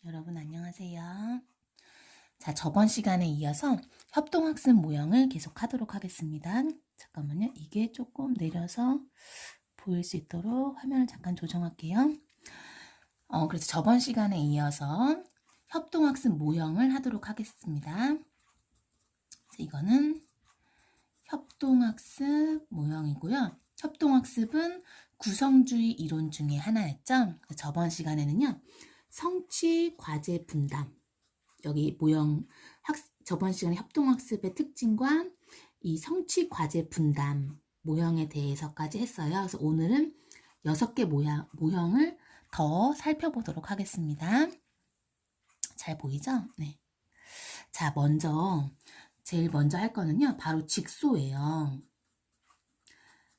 여러분 안녕하세요. 자, 저번 시간에 이어서 협동학습 모형을 계속 하도록 하겠습니다. 잠깐만요. 이게 조금 내려서 보일 수 있도록 화면을 잠깐 조정할게요. 그래서 저번 시간에 이어서 협동학습 모형을 하도록 하겠습니다. 이거는 협동학습 모형이고요. 협동학습은 구성주의 이론 중에 하나였죠. 저번 시간에는요. 성취, 과제, 분담. 여기 모형, 저번 시간에 협동학습의 특징과 이 성취, 과제, 분담 모형에 대해서까지 했어요. 그래서 오늘은 6개 모형을 더 살펴보도록 하겠습니다. 잘 보이죠? 네. 자, 제일 먼저 할 거는요. 바로 직소예요.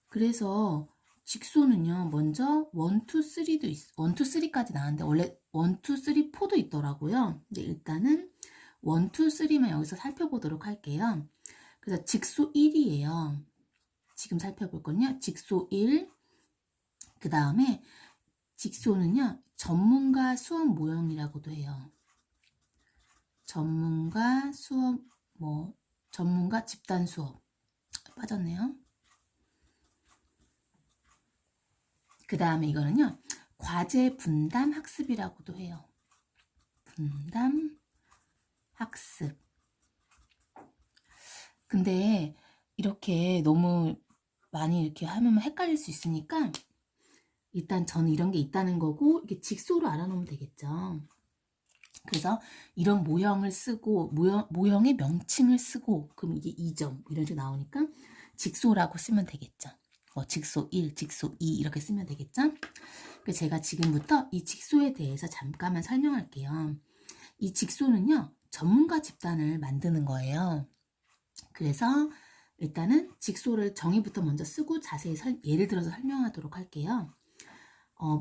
그래서 직소는요. 먼저 1, 2, 3도 1, 2, 3까지 나왔는데 원래 1, 2, 3, 4도 있더라고요. 근데 일단은 1, 2, 3만 여기서 살펴보도록 할게요. 그래서 직소 1이에요. 지금 살펴볼 건요. 직소 1. 그 다음에 직소는요. 전문가 수업 모형이라고도 해요. 전문가 수업, 전문가 집단 수업. 빠졌네요. 그 다음에 이거는요. 과제 분담 학습이라고도 해요. 분담 학습. 근데 이렇게 너무 많이 이렇게 하면 헷갈릴 수 있으니까 일단 저는 이런 게 있다는 거고 이게 직소로 알아놓으면 되겠죠. 그래서 이런 모형을 쓰고 모형의 명칭을 쓰고 그럼 이게 2점 이런 식으로 나오니까 직소라고 쓰면 되겠죠. 직소 1, 직소 2 이렇게 쓰면 되겠죠. 그래서 제가 지금부터 이 직소에 대해서 잠깐만 설명할게요. 이 직소는요. 전문가 집단을 만드는 거예요. 그래서 일단은 직소를 정의부터 먼저 쓰고 자세히 예를 들어서 설명하도록 할게요.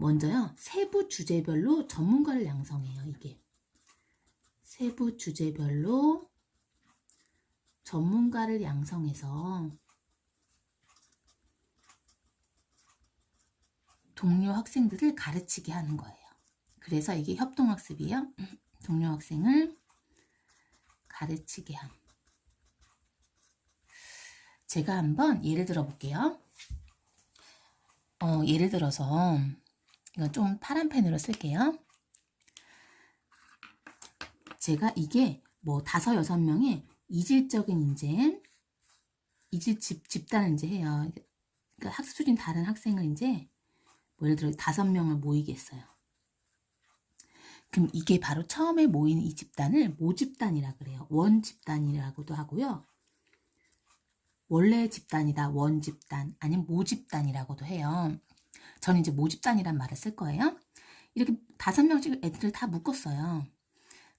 먼저요. 세부 주제별로 전문가를 양성해요. 이게. 세부 주제별로 전문가를 양성해서 동료 학생들을 가르치게 하는 거예요. 그래서 이게 협동학습이에요. 동료 학생을 가르치게 함. 제가 한번 예를 들어 볼게요. 예를 들어서 이건 좀 파란 펜으로 쓸게요. 제가 이게 5, 6명의 이질적인 인재, 집단을 이제 해요. 그러니까 학습 수준 다른 학생을 이제 예를 들어 5명을 모이게 했어요. 그럼 이게 바로 처음에 모인 이 집단을 모집단이라 그래요. 원집단이라고도 하고요. 원래 집단이다, 원집단, 아니면 모집단이라고도 해요. 저는 이제 모집단이란 말을 쓸 거예요. 이렇게 5명씩 애들을 다 묶었어요.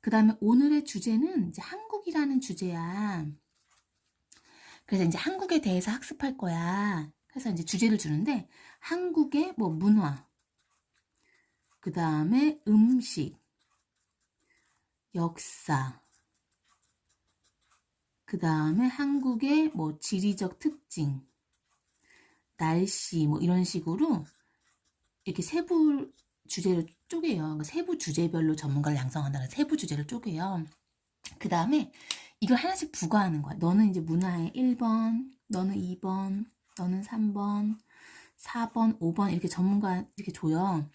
그 다음에 오늘의 주제는 이제 한국이라는 주제야. 그래서 이제 한국에 대해서 학습할 거야. 그래서 이제 주제를 주는데 한국의 문화, 그 다음에 음식, 역사, 그 다음에 한국의 지리적 특징, 날씨 이런 식으로 이렇게 세부 주제로 쪼개요. 그러니까 세부 주제별로 전문가를 양성한다는 세부 주제를 쪼개요. 그 다음에 이걸 하나씩 부과하는 거야. 너는 이제 문화의 1번, 너는 2번, 너는 3번, 4번, 5번 이렇게 전문가 이렇게 줘요.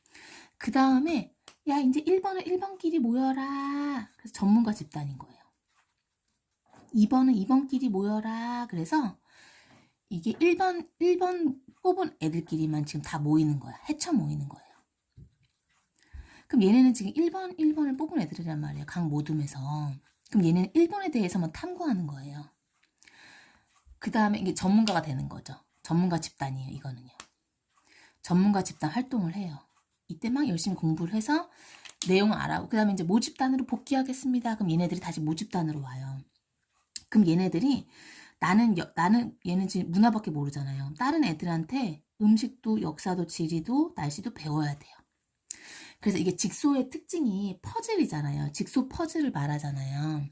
그 다음에 야 이제 1번은 1번끼리 모여라. 그래서 전문가 집단인 거예요. 2번은 2번끼리 모여라. 그래서 이게 1번 뽑은 애들끼리만 지금 다 모이는 거야. 헤쳐 모이는 거예요. 그럼 얘네는 지금 1번을 뽑은 애들이란 말이에요. 각 모둠에서. 그럼 얘네는 1번에 대해서만 탐구하는 거예요. 그 다음에 이게 전문가가 되는 거죠. 전문가 집단이에요. 이거는요. 전문가 집단 활동을 해요. 이때 막 열심히 공부를 해서 내용을 알아보고 그 다음에 이제 모집단으로 복귀하겠습니다. 그럼 얘네들이 다시 모집단으로 와요. 그럼 얘네들이 얘는 지금 문화밖에 모르잖아요. 다른 애들한테 음식도 역사도 지리도 날씨도 배워야 돼요. 그래서 이게 직소의 특징이 퍼즐이잖아요. 직소 퍼즐을 말하잖아요.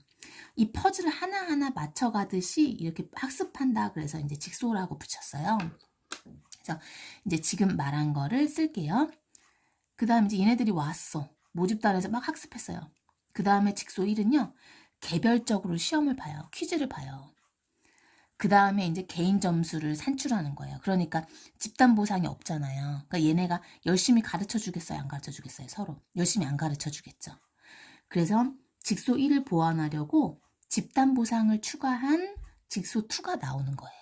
이 퍼즐을 하나하나 맞춰가듯이 이렇게 학습한다. 그래서 이제 직소라고 붙였어요. 그래서 이제 지금 말한 거를 쓸게요. 그 다음 이제 얘네들이 왔어. 모집단에서 막 학습했어요. 그 다음에 직소 1은요. 개별적으로 시험을 봐요. 퀴즈를 봐요. 그 다음에 이제 개인 점수를 산출하는 거예요. 그러니까 집단 보상이 없잖아요. 그러니까 얘네가 열심히 가르쳐 주겠어요? 안 가르쳐 주겠어요? 서로. 열심히 안 가르쳐 주겠죠. 그래서 직소 1을 보완하려고 집단 보상을 추가한 직소 2가 나오는 거예요.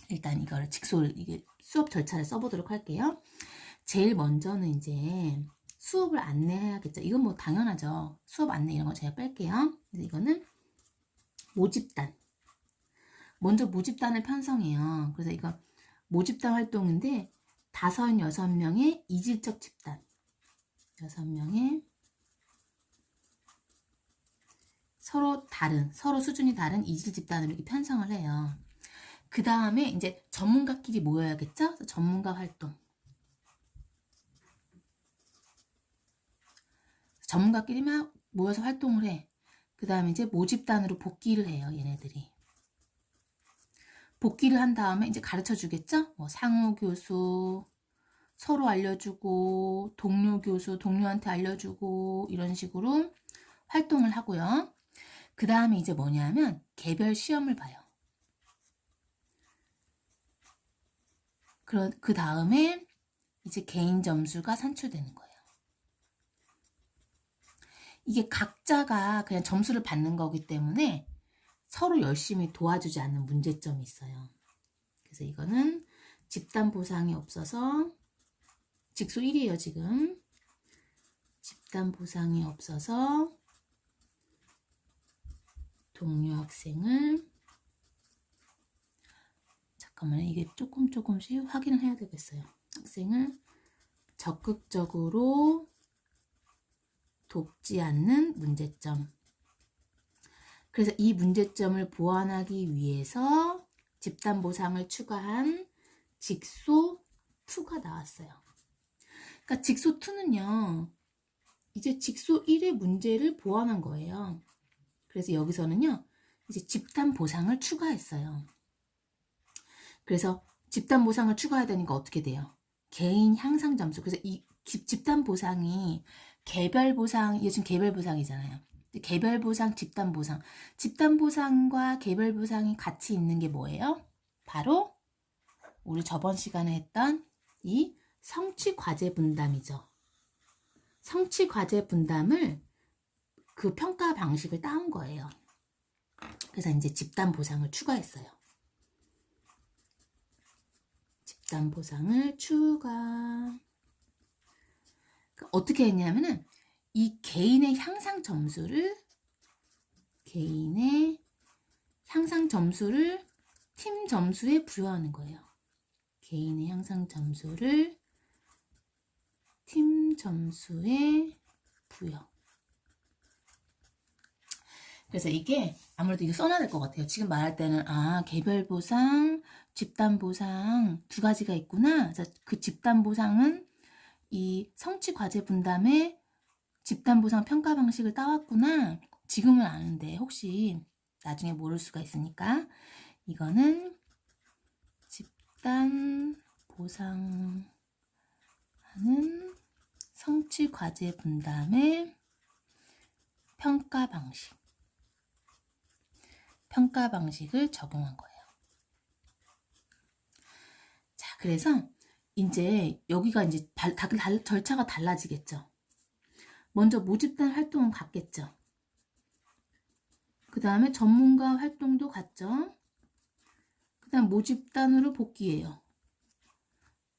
일단 이거를 이게 수업 절차를 써보도록 할게요. 제일 먼저는 이제 수업을 안내해야겠죠. 이건 뭐 당연하죠. 수업 안내 이런 거 제가 뺄게요. 이거는 모집단. 먼저 모집단을 편성해요. 그래서 이거 모집단 활동인데 5, 6명의 이질적 집단. 6명의 서로 수준이 다른 이질 집단을 이렇게 편성을 해요. 그 다음에 이제 전문가끼리 모여야겠죠? 전문가 활동. 전문가끼리 막 모여서 활동을 해. 그 다음에 이제 모집단으로 복귀를 해요, 얘네들이. 복귀를 한 다음에 이제 가르쳐 주겠죠? 뭐 상호 교수, 서로 알려주고, 동료 교수, 동료한테 알려주고, 이런 식으로 활동을 하고요. 그 다음에 이제 뭐냐면 개별 시험을 봐요. 그 다음에 이제 개인 점수가 산출되는 거예요. 이게 각자가 그냥 점수를 받는 거기 때문에 서로 열심히 도와주지 않는 문제점이 있어요. 그래서 이거는 집단 보상이 없어서 직소 1이에요, 지금. 집단 보상이 없어서 동료 학생을 잠깐만요. 이게 조금씩 확인을 해야 되겠어요. 학생을 적극적으로 돕지 않는 문제점. 그래서 이 문제점을 보완하기 위해서 집단 보상을 추가한 직소 2가 나왔어요. 그러니까 직소 2는요. 이제 직소 1의 문제를 보완한 거예요. 그래서 여기서는요. 이제 집단 보상을 추가했어요. 그래서 집단 보상을 추가해야 되니까 어떻게 돼요? 개인 향상 점수. 그래서 이 집단 보상이 개별 보상, 이게 지금 개별 보상이잖아요. 개별 보상, 집단 보상. 집단 보상과 개별 보상이 같이 있는 게 뭐예요? 바로 우리 저번 시간에 했던 이 성취 과제 분담이죠. 성취 과제 분담을 그 평가 방식을 따온 거예요. 그래서 이제 집단 보상을 추가했어요. 집단 보상을 추가. 어떻게 했냐면은 이 개인의 향상 점수를 팀 점수에 부여하는 거예요. 개인의 향상 점수를 팀 점수에 부여. 그래서 이게 아무래도 이거 써놔야 될 것 같아요. 지금 말할 때는 개별 보상, 집단 보상 2가지가 있구나. 그래서 그 집단 보상은 이 성취 과제 분담에 집단 보상 평가 방식을 따왔구나. 지금은 아는데 혹시 나중에 모를 수가 있으니까 이거는 집단 보상하는 성취 과제 분담의 평가 방식을 적용한 거예요. 자, 그래서 이제 여기가 이제 절차가 달라지겠죠. 먼저 모집단 활동은 같겠죠. 그 다음에 전문가 활동도 같죠. 그 다음 모집단으로 복귀해요.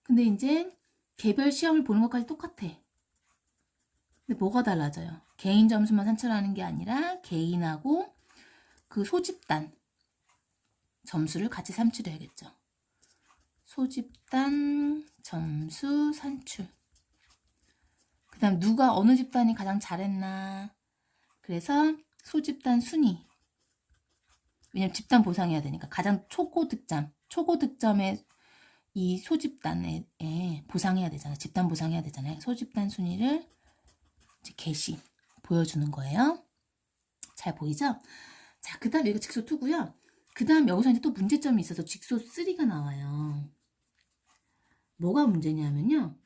근데 이제 개별 시험을 보는 것까지 똑같아. 근데 뭐가 달라져요? 개인 점수만 산출하는 게 아니라 개인하고 그 소집단 점수를 같이 산출해야겠죠. 소집단 점수 산출. 그 다음 누가 어느 집단이 가장 잘했나. 그래서 소집단 순위. 왜냐면 집단 보상해야 되니까 가장 초고득점의 이 소집단에 보상해야 되잖아요. 집단 보상해야 되잖아요. 소집단 순위를 이제 보여주는 거예요. 잘 보이죠? 자, 그 다음 여기가 직소 2고요. 그 다음 여기서 이제 또 문제점이 있어서 직소 3가 나와요. 뭐가 문제냐면요.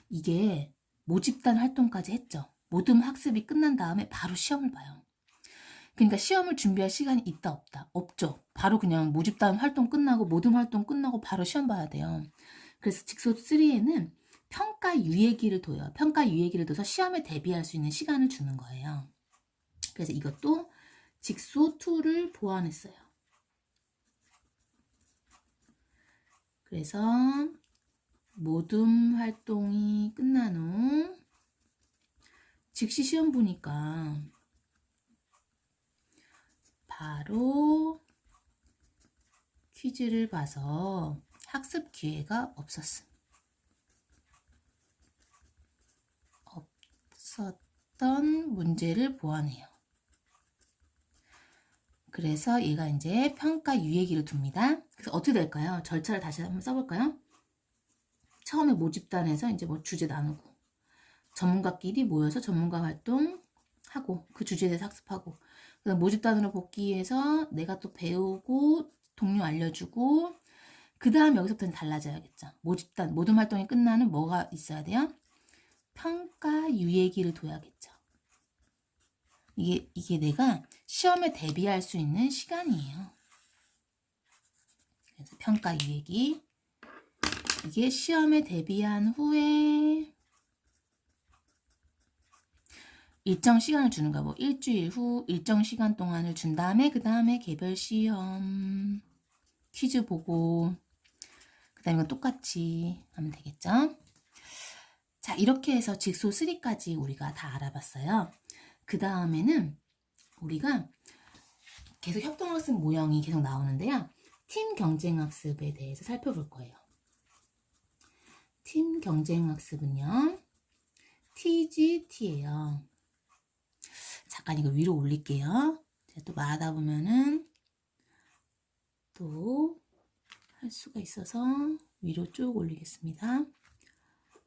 이게 모집단 활동까지 했죠. 모든 학습이 끝난 다음에 바로 시험을 봐요. 그러니까 시험을 준비할 시간이 있다 없다? 없죠. 바로 그냥 모집단 활동 끝나고 모든 활동 끝나고 바로 시험 봐야 돼요. 그래서 직소 3에는 평가 유예기를 둬요. 평가 유예기를 둬서 시험에 대비할 수 있는 시간을 주는 거예요. 그래서 이것도 직소 2를 보완했어요. 그래서 모든 활동이 끝난 후 즉시 시험 보니까 바로 퀴즈를 봐서 학습 기회가 없었던 문제를 보완해요. 그래서 얘가 이제 평가 유예기를 둡니다. 그래서 어떻게 될까요? 절차를 다시 한번 써볼까요? 처음에 모집단에서 이제 뭐 주제 나누고 전문가끼리 모여서 전문가 활동하고 그 주제에 대해서 학습하고 그다음 모집단으로 복귀해서 내가 또 배우고 동료 알려주고 그 다음 여기서부터는 달라져야겠죠. 모집단 모든 활동이 끝나는 뭐가 있어야 돼요? 평가 유예기를 둬야겠죠. 이게 내가 시험에 대비할 수 있는 시간이에요. 그래서 평가 유예기 이게 시험에 대비한 후에 일정 시간을 주는 거야. 뭐 일주일 후 일정 시간 동안을 준 다음에 그 다음에 개별 시험 퀴즈 보고 그 다음에 이건 똑같이 하면 되겠죠. 자, 이렇게 해서 직소 3까지 우리가 다 알아봤어요. 그 다음에는 우리가 계속 협동학습 모형이 계속 나오는데요. 팀 경쟁학습에 대해서 살펴볼 거예요. 팀 경쟁학습은요. TGT예요. 잠깐 이거 위로 올릴게요. 제가 또 말하다 보면은 또 할 수가 있어서 위로 쭉 올리겠습니다.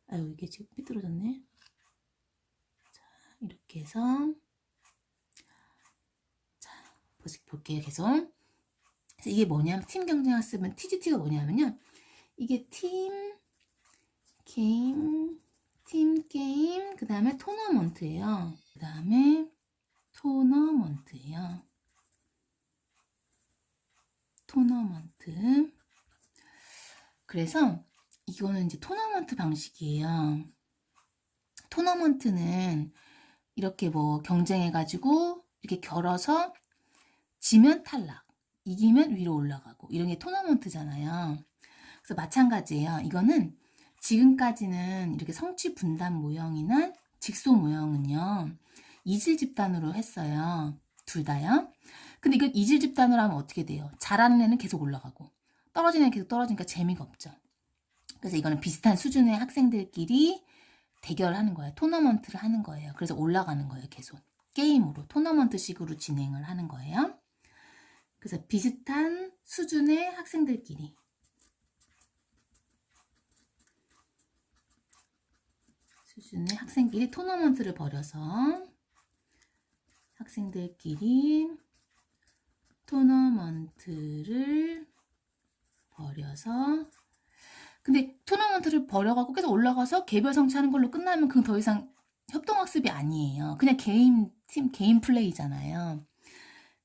아유, 이게 지금 삐뚤어졌네. 자, 이렇게 해서 자, 볼게요. 계속. 그래서 이게 뭐냐면 팀 경쟁학습은 TGT가 뭐냐면요. 이게 팀 게임 그 다음에 토너먼트예요. 그 다음에 토너먼트. 그래서 이거는 이제 토너먼트 방식이에요. 토너먼트는 이렇게 뭐 경쟁해가지고 이렇게 겨뤄서 지면 탈락, 이기면 위로 올라가고 이런 게 토너먼트잖아요. 그래서 마찬가지예요. 이거는 지금까지는 이렇게 성취 분단 모형이나 직소 모형은요. 이질 집단으로 했어요. 둘 다요. 근데 이건 이질 집단으로 하면 어떻게 돼요? 잘하는 애는 계속 올라가고 떨어지는 애는 계속 떨어지니까 재미가 없죠. 그래서 이거는 비슷한 수준의 학생들끼리 대결하는 거예요. 토너먼트를 하는 거예요. 그래서 올라가는 거예요. 계속 게임으로 토너먼트식으로 진행을 하는 거예요. 그래서 비슷한 수준의 학생들끼리 토너먼트를 벌여서 학생들끼리 토너먼트를 벌여서 근데 토너먼트를 벌여갖고 계속 올라가서 개별 성취하는 걸로 끝나면 그건 더 이상 협동학습이 아니에요. 그냥 개인 플레이잖아요.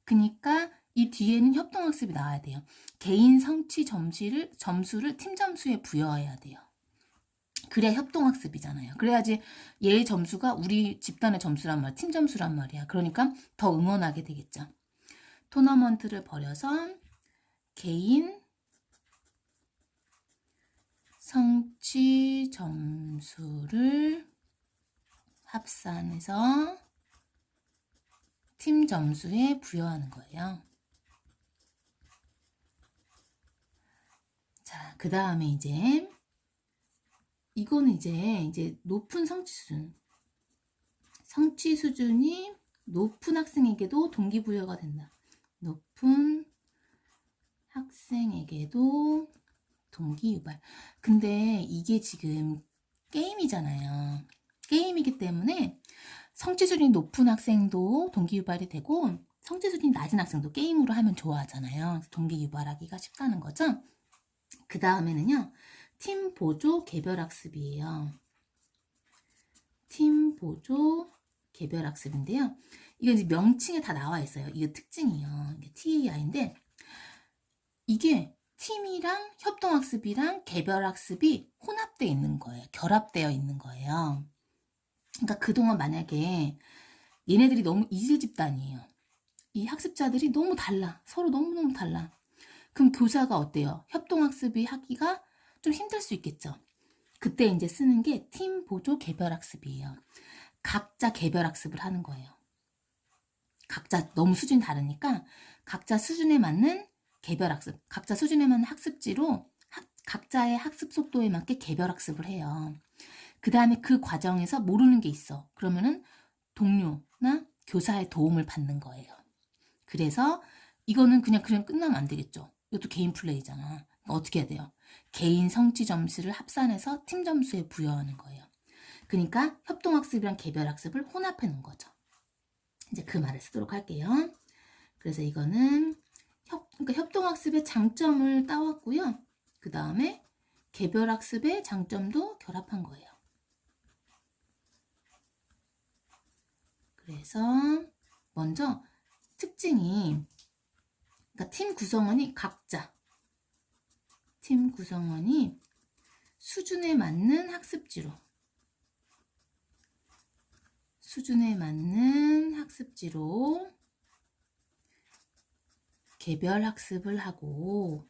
그러니까 이 뒤에는 협동학습이 나와야 돼요. 개인 성취 점수를 팀 점수에 부여해야 돼요. 그래야 협동학습이잖아요. 그래야지 얘의 점수가 우리 집단의 점수란 말이야. 팀 점수란 말이야. 그러니까 더 응원하게 되겠죠. 토너먼트를 벌여서 개인 성취 점수를 합산해서 팀 점수에 부여하는 거예요. 자, 그 다음에 이거는 이제 높은 성취 수준이 높은 학생에게도 동기부여가 된다. 높은 학생에게도 동기유발. 근데 이게 지금 게임이잖아요. 게임이기 때문에 성취 수준이 높은 학생도 동기유발이 되고 성취 수준이 낮은 학생도 게임으로 하면 좋아하잖아요. 동기유발하기가 쉽다는 거죠. 그 다음에는요. 팀 보조 개별 학습이에요. 팀 보조 개별 학습인데요. 이게 이제 명칭에 다 나와 있어요. 이게 특징이에요. 이게 TAI인데 이게 팀이랑 협동학습이랑 개별학습이 혼합되어 있는 거예요. 결합되어 있는 거예요. 그러니까 그동안 만약에 얘네들이 너무 이질 집단이에요. 이 학습자들이 너무 달라. 서로 너무너무 달라. 그럼 교사가 어때요? 협동학습이 하기가 좀 힘들 수 있겠죠. 그때 이제 쓰는 게 팀 보조 개별학습이에요. 각자 개별학습을 하는 거예요. 각자 너무 수준이 다르니까 각자 수준에 맞는 개별학습, 각자 수준에 맞는 학습지로 각자의 학습 속도에 맞게 개별학습을 해요. 그 다음에 그 과정에서 모르는 게 있어. 그러면은 동료나 교사의 도움을 받는 거예요. 그래서 이거는 그냥 끝나면 안 되겠죠. 이것도 개인 플레이잖아. 그러니까 어떻게 해야 돼요? 개인 성취 점수를 합산해서 팀 점수에 부여하는 거예요. 그러니까 협동학습이랑 개별학습을 혼합해 놓은 거죠. 이제 그 말을 쓰도록 할게요. 그래서 이거는 그러니까 협동학습의 장점을 따왔고요. 그 다음에 개별학습의 장점도 결합한 거예요. 그래서 먼저 특징이 그러니까 팀 구성원이 팀 구성원이 수준에 맞는 학습지로 개별 학습을 하고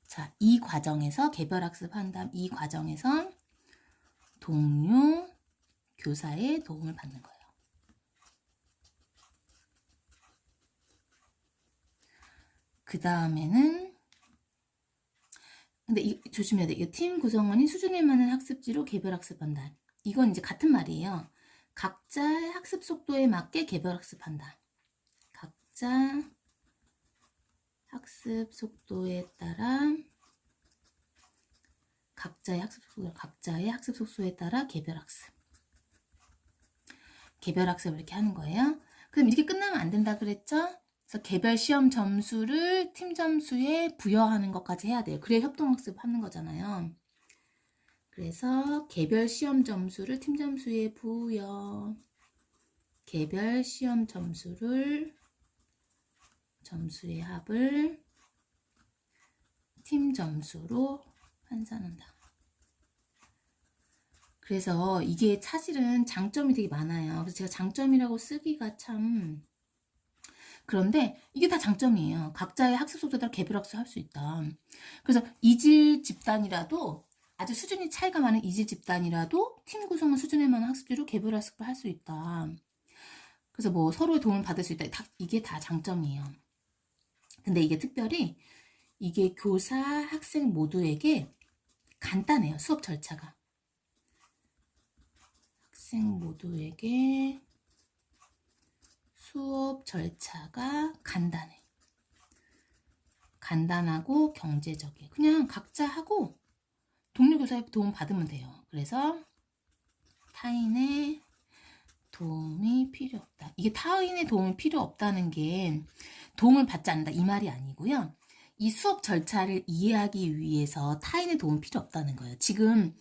자, 이 과정에서 개별 학습한 다음 이 과정에서 동료 교사의 도움을 받는 거예요. 그 다음에는 근데 조심해야 돼. 이 팀 구성원이 수준에 맞는 학습지로 개별 학습한다. 이건 이제 같은 말이에요. 각자의 학습 속도에 맞게 개별 학습한다. 각자 학습 속도에 따라 각자의 학습 속도에 따라 개별 학습을 이렇게 하는 거예요. 그럼 이렇게 끝나면 안 된다 그랬죠? 그래서 개별 시험 점수를 팀 점수에 부여하는 것까지 해야 돼요. 그래야 협동학습 하는 거잖아요. 그래서 개별 시험 점수를 팀 점수에 개별 시험 점수의 합을 팀 점수로 환산한다. 그래서 이게 사실은 장점이 되게 많아요. 그래서 제가 장점이라고 쓰기가 참 그런데 이게 다 장점이에요. 각자의 학습 속도에 따라 개별 학습을 할 수 있다. 그래서 이질 집단이라도 아주 수준이 차이가 많은 이질 집단이라도 팀 구성원 수준에 맞는 학습지로 개별 학습을 할 수 있다. 그래서 뭐 서로의 도움을 받을 수 있다. 이게 다 장점이에요. 근데 이게 특별히 이게 교사, 학생 모두에게 간단해요. 수업 절차가. 학생 모두에게 수업 절차가 간단해. 간단하고 경제적이에요. 그냥 각자 하고 동료 교사의 도움 받으면 돼요. 그래서 타인의 도움이 필요 없다. 이게 타인의 도움이 필요 없다는 게 도움을 받지 않는다 이 말이 아니고요. 이 수업 절차를 이해하기 위해서 타인의 도움이 필요 없다는 거예요. 지금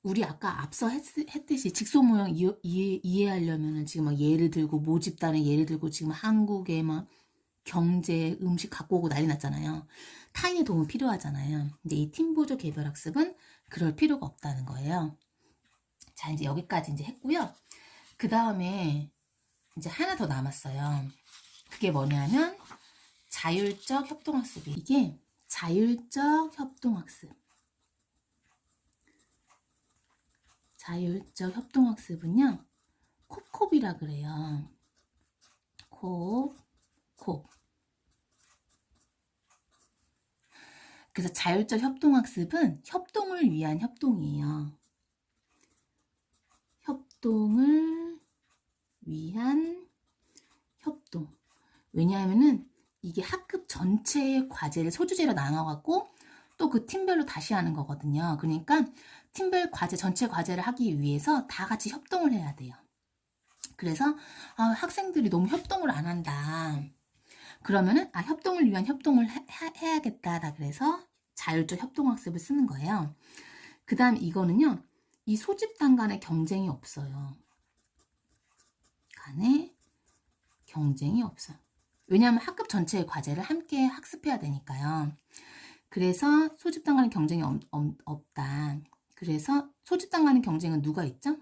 우리 아까 앞서 했듯이 직소 모형 이해하려면은 지금 막 예를 들고 모집단의 예를 들고 지금 한국의 막 경제, 음식 갖고 오고 난리 났잖아요. 타인의 도움이 필요하잖아요. 근데 이 팀보조 개별학습은 그럴 필요가 없다는 거예요. 자, 이제 여기까지 이제 했고요. 그 다음에 이제 하나 더 남았어요. 그게 뭐냐면 자율적 협동학습이 이게 자율적 협동학습은요. 콥콥이라 그래요. 콥. 그래서 자율적 협동학습은 협동을 위한 협동이에요. 협동을 위한 협동. 왜냐하면은 이게 학급 전체의 과제를 소주제로 나눠갖고 또 그 팀별로 다시 하는 거거든요. 그러니까 팀별 과제, 전체 과제를 하기 위해서 다 같이 협동을 해야 돼요. 그래서 학생들이 너무 협동을 안 한다. 그러면은 협동을 위한 협동을 해야겠다. 그래서 자율적 협동학습을 쓰는 거예요. 그 다음 이거는요. 이 소집단 간의 경쟁이 없어요. 간의 경쟁이 없어요. 왜냐하면 학급 전체의 과제를 함께 학습해야 되니까요. 그래서 소집단 간의 경쟁이 없다. 그래서 소집단 간의 경쟁은 누가 있죠?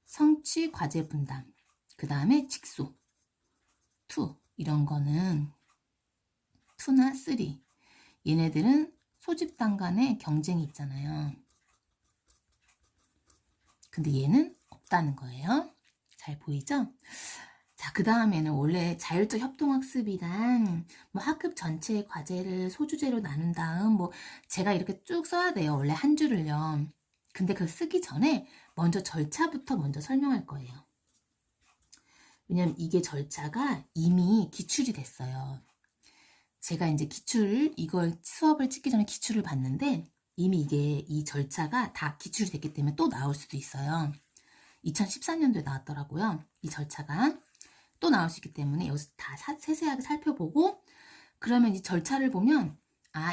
성취, 과제 분담. 그 다음에 직소, 투. 이런 거는 2나 3. 얘네들은 소집단 간의 경쟁이 있잖아요. 근데 얘는 없다는 거예요. 잘 보이죠? 자, 그 다음에는 원래 자율적 협동학습이란 뭐 학급 전체의 과제를 소주제로 나눈 다음 뭐 제가 이렇게 쭉 써야 돼요. 원래 한 줄을요. 근데 그걸 쓰기 전에 먼저 절차부터 먼저 설명할 거예요. 왜냐면 이게 절차가 이미 기출이 됐어요. 제가 이제 이걸 수업을 찍기 전에 기출을 봤는데 이미 이 절차가 다 기출이 됐기 때문에 또 나올 수도 있어요. 2014년도에 나왔더라고요. 이 절차가. 또 나올 수 있기 때문에 여기서 다 세세하게 살펴보고 그러면 이 절차를 보면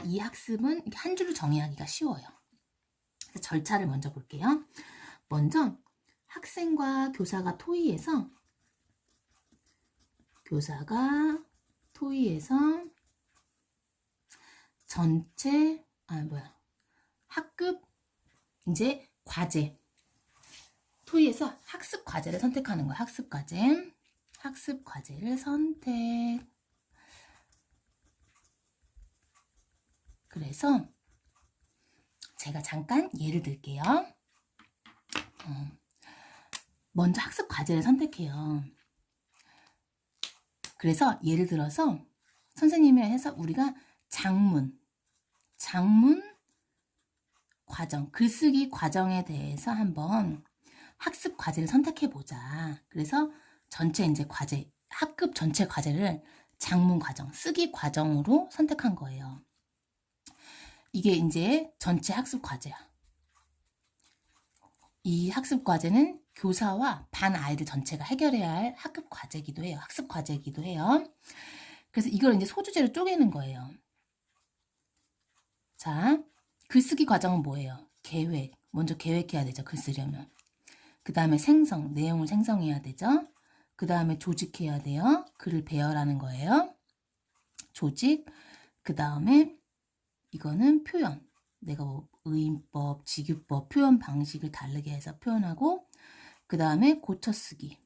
이 학습은 한 줄로 정의하기가 쉬워요. 그래서 절차를 먼저 볼게요. 먼저 학생과 교사가 토의해서 전체 학급 이제 과제 토의해서 학습 과제를 선택하는 거야. 학습 과제를 선택. 그래서 제가 잠깐 예를 들게요. 먼저 학습 과제를 선택해요. 그래서 예를 들어서 선생님이랑 해서 우리가 장문 과정, 글쓰기 과정에 대해서 한번 학습 과제를 선택해 보자. 그래서 전체 이제 과제, 학급 전체 과제를 장문 과정, 쓰기 과정으로 선택한 거예요. 이게 이제 전체 학습 과제야. 이 학습 과제는 교사와 반 아이들 전체가 해결해야 할 학급 과제이기도 해요. 학습 과제이기도 해요. 그래서 이걸 이제 소주제로 쪼개는 거예요. 자, 글쓰기 과정은 뭐예요? 계획. 먼저 계획해야 되죠. 글 쓰려면. 그 다음에 내용을 생성해야 되죠. 그 다음에 조직해야 돼요. 글을 배열하는 거예요. 조직. 그 다음에 이거는 표현. 내가 뭐 의인법, 직유법, 표현 방식을 다르게 해서 표현하고 그 다음에 고쳐쓰기.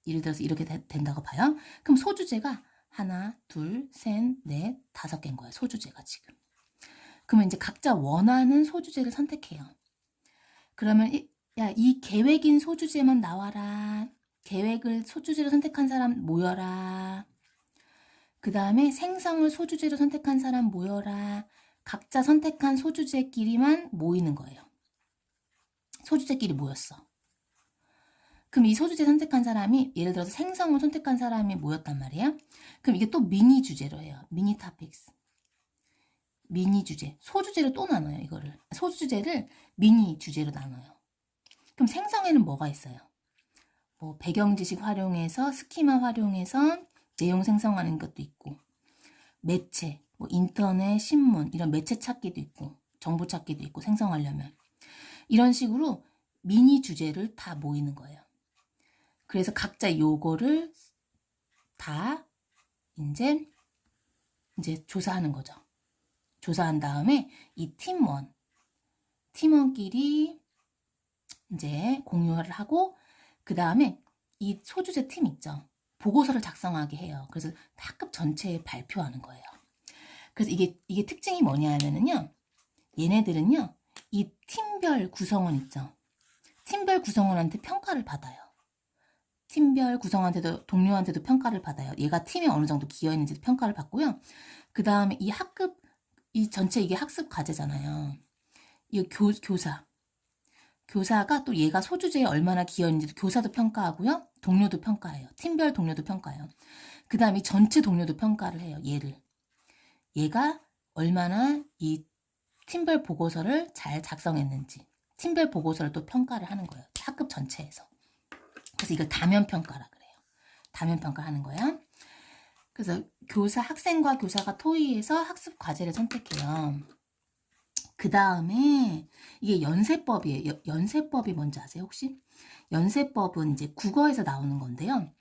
예를 들어서 이렇게 된다고 봐요. 그럼 소주제가 하나, 둘, 셋, 넷, 5개인 거예요. 소주제가 지금. 그러면 이제 각자 원하는 소주제를 선택해요. 그러면 이 계획인 소주제만 나와라. 계획을 소주제로 선택한 사람 모여라. 그 다음에 생성을 소주제로 선택한 사람 모여라. 각자 선택한 소주제끼리만 모이는 거예요. 소주제끼리 모였어. 그럼 이 소주제 선택한 사람이 예를 들어서 생성을 선택한 사람이 모였단 말이에요. 그럼 이게 또 미니 주제로 해요. 미니 토픽스. 미니 주제. 소주제로 또 나눠요. 이거를. 소주제를 미니 주제로 나눠요. 그럼 생성에는 뭐가 있어요? 뭐 배경 지식 활용해서 스키마 활용해서 내용 생성하는 것도 있고 매체, 뭐 인터넷, 신문 이런 매체 찾기도 있고 정보 찾기도 있고 생성하려면 이런 식으로 미니 주제를 다 모이는 거예요. 그래서 각자 요거를 다 이제 조사하는 거죠. 조사한 다음에 이 팀원끼리 이제 공유를 하고 그 다음에 이 소주제 팀 있죠. 보고서를 작성하게 해요. 그래서 학급 전체에 발표하는 거예요. 그래서 이게 특징이 뭐냐면은요. 얘네들은요. 이 팀별 구성원 있죠. 팀별 구성원한테 평가를 받아요. 팀별 구성원한테도 동료한테도 평가를 받아요. 얘가 팀에 어느 정도 기여했는지도 평가를 받고요. 그 다음에 이 전체 이게 학습 과제잖아요. 이 교사가 또 얘가 소주제에 얼마나 기여했는지도 교사도 평가하고요. 동료도 평가해요. 팀별 동료도 평가해요. 그 다음에 전체 동료도 평가를 해요. 얘가 얼마나 이 팀별 보고서를 잘 작성했는지 팀별 보고서를 또 평가를 하는 거예요. 학급 전체에서. 그래서 이걸 다면평가라 그래요. 다면평가 하는 거야. 그래서 학생과 교사가 토의해서 학습 과제를 선택해요. 그 다음에 이게 연세법이에요. 연세법이 뭔지 아세요, 혹시? 연세법은 이제 국어에서 나오는 건데요.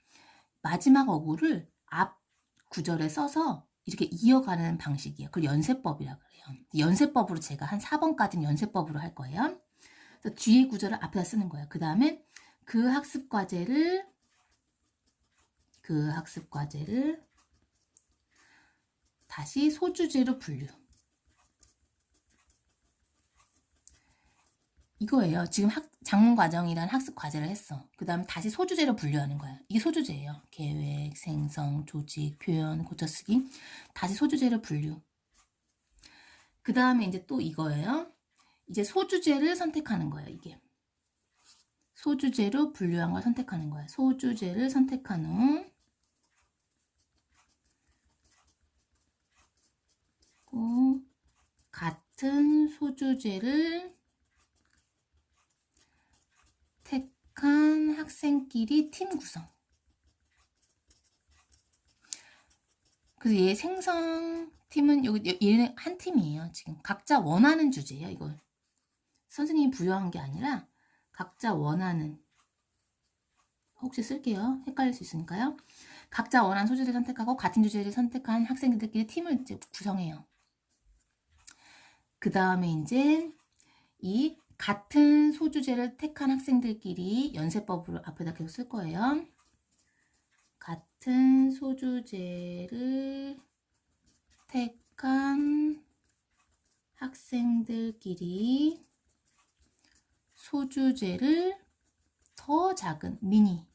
마지막 어구를 앞 구절에 써서 이렇게 이어가는 방식이에요. 그걸 연세법이라고 그래요. 연세법으로 제가 한 4번까지는 연세법으로 할 거예요. 그래서 뒤에 구절을 앞에다 쓰는 거예요. 그 다음에 그 학습 과제를 다시 소주제로 분류. 이거예요. 지금 작문 과정이란 학습 과제를 했어. 그 다음 다시 소주제로 분류하는 거야. 이게 소주제예요. 계획, 생성, 조직, 표현, 고쳐쓰기. 다시 소주제로 분류. 그 다음에 이제 또 이거예요. 이제 소주제를 선택하는 거예요. 이게. 소주제로 분류한 걸 선택하는 거야. 소주제를 선택한 후 같은 소주제를 택한 학생끼리 팀 구성. 그래서 얘 생성팀은 여기 얘는 한 팀이에요. 지금 각자 원하는 주제예요. 이걸 선생님이 부여한 게 아니라 각자 원하는, 혹시 쓸게요. 헷갈릴 수 있으니까요. 각자 원하는 소주제를 선택하고 같은 주제를 선택한 학생들끼리 팀을 이제 구성해요. 그 다음에 이제 이 같은 소주제를 택한 학생들끼리 연세법으로 앞에다 계속 쓸 거예요. 같은 소주제를 택한 학생들끼리 소주제를 더 작은 미니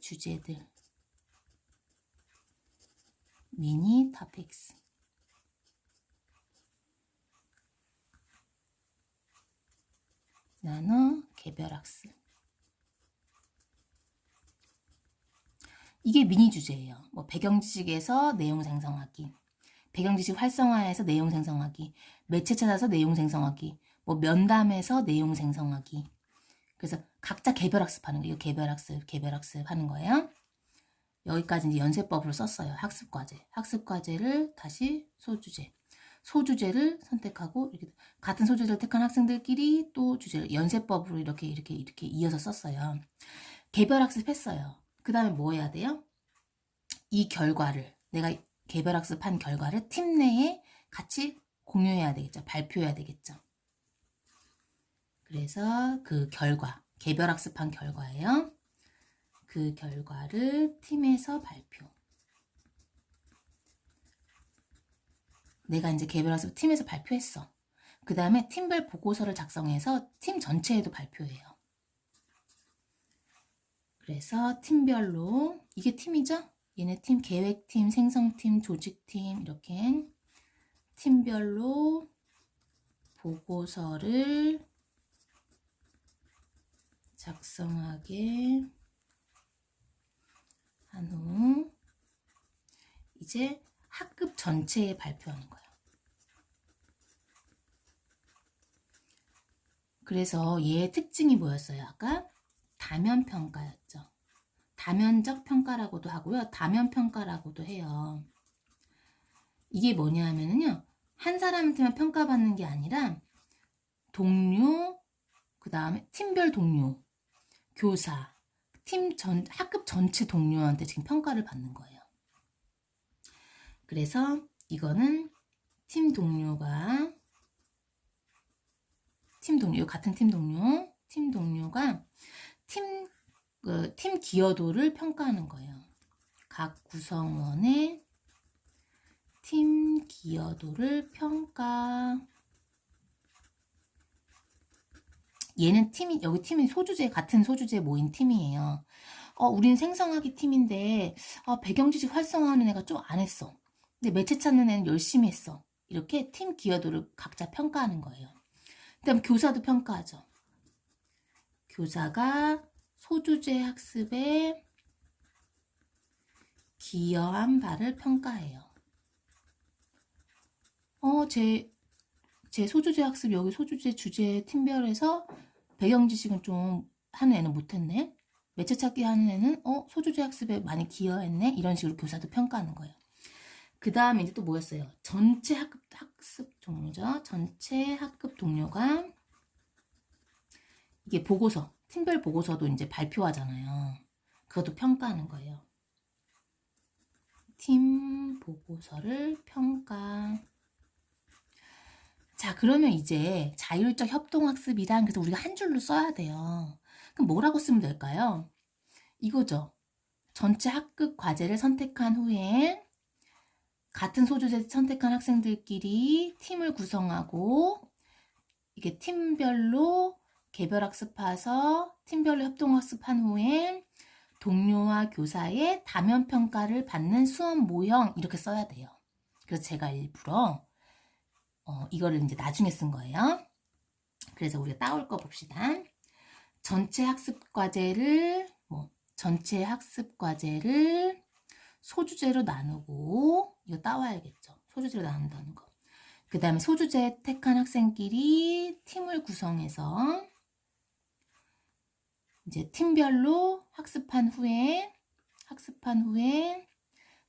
주제들, 미니 토픽스 나눠 개별학습. 이게 미니 주제예요. 뭐 배경지식에서 내용 생성하기, 배경지식 활성화해서 내용 생성하기, 매체 찾아서 내용 생성하기, 뭐 면담에서 내용 생성하기. 그래서 각자 개별학습하는 거예요. 개별학습 하는 거예요. 여기까지 이제 연세법으로 썼어요. 학습과제. 학습과제를 다시 소주제를 선택하고 이렇게 같은 소주제를 택한 학생들끼리 또 주제를 연세법으로 이렇게 이어서 썼어요. 개별학습했어요. 그 다음에 뭐 해야 돼요? 이 결과를, 내가 개별학습한 결과를 팀 내에 같이 공유해야 되겠죠. 발표해야 되겠죠. 그래서 그 결과, 개별학습한 결과예요. 그 결과를 팀에서 발표. 내가 이제 개별학습 팀에서 발표했어. 그 다음에 팀별 보고서를 작성해서 팀 전체에도 발표해요. 그래서 팀별로, 이게 팀이죠? 얘네 팀, 계획팀, 생성팀, 조직팀, 이렇게 팀별로 보고서를 작성하게 한 후 이제 학급 전체에 발표하는 거예요. 그래서 얘의 특징이 뭐였어요? 아까 다면평가였죠. 다면적 평가라고도 하고요. 다면평가라고도 해요. 이게 뭐냐 하면은요. 한 사람한테만 평가받는 게 아니라 동료, 그 다음에 팀별 동료, 교사, 학급 전체 동료한테 지금 평가를 받는 거예요. 그래서 이거는 같은 팀 동료가 팀 기여도를 평가하는 거예요. 각 구성원의 팀 기여도를 평가. 얘는 여기 팀이 같은 소주제 모인 팀이에요. 우린 생성하기 팀인데, 배경지식 활성화하는 애가 좀 안 했어. 근데 매체 찾는 애는 열심히 했어. 이렇게 팀 기여도를 각자 평가하는 거예요. 그다음 교사도 평가하죠. 교사가 소주제 학습에 기여한 바를 평가해요. 제 소주제 학습, 여기 소주제 주제 팀별에서 배경지식은 좀 하는 애는 못했네. 매체 찾기 하는 애는 소주제 학습에 많이 기여했네. 이런 식으로 교사도 평가하는 거예요. 그 다음에 이제 또 뭐였어요? 전체 학습 동료죠. 전체 학급 동료가 이게 보고서, 팀별 보고서도 이제 발표하잖아요. 그것도 평가하는 거예요. 팀 보고서를 평가. 자, 그러면 이제 자율적 협동학습이란, 그래서 우리가 한 줄로 써야 돼요. 그럼 뭐라고 쓰면 될까요? 이거죠. 전체 학급 과제를 선택한 후에 같은 소주제 선택한 학생들끼리 팀을 구성하고 이게 팀별로 개별 학습해서 팀별로 협동 학습한 후에 동료와 교사의 다면 평가를 받는 수업 모형 이렇게 써야 돼요. 그래서 제가 일부러 이거를 이제 나중에 쓴 거예요. 그래서 우리가 따올 거 봅시다. 전체 학습 과제를 소주제로 나누고, 이거 따와야겠죠. 소주제로 나눈다는 거. 그 다음에 소주제 택한 학생끼리 팀을 구성해서 이제 팀별로 학습한 후에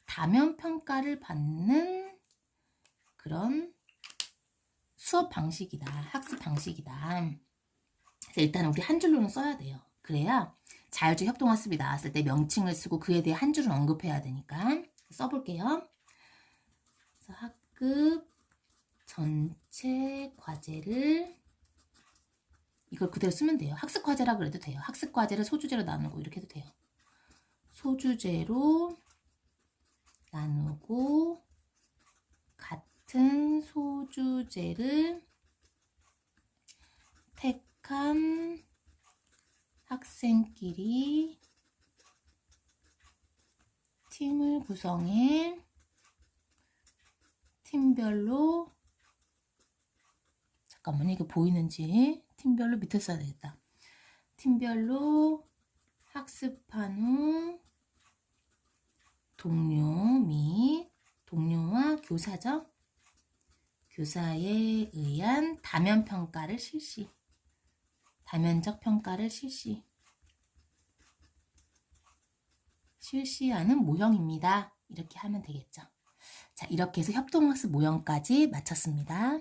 다면 평가를 받는 그런 수업 방식이다. 학습 방식이다. 그래서 일단 우리 한 줄로는 써야 돼요. 그래야 자율적 협동학습이 나왔을 때 명칭을 쓰고 그에 대해 한 줄은 언급해야 되니까 써볼게요. 그래서 학급 전체 과제를 이걸 그대로 쓰면 돼요. 학습 과제라 그래도 돼요. 학습 과제를 소주제로 나누고 이렇게 해도 돼요. 소주제로 나누고 같은 소주제를 택한 학생끼리 팀을 구성해 팀별로, 잠깐만요, 이게 보이는지 팀별로 밑에 써야 되겠다. 팀별로 학습한 후 동료와 교사죠. 교사에 의한 다면 평가를 다면적 평가를 실시하는 모형입니다. 이렇게 하면 되겠죠. 자, 이렇게 해서 협동학습 모형까지 마쳤습니다.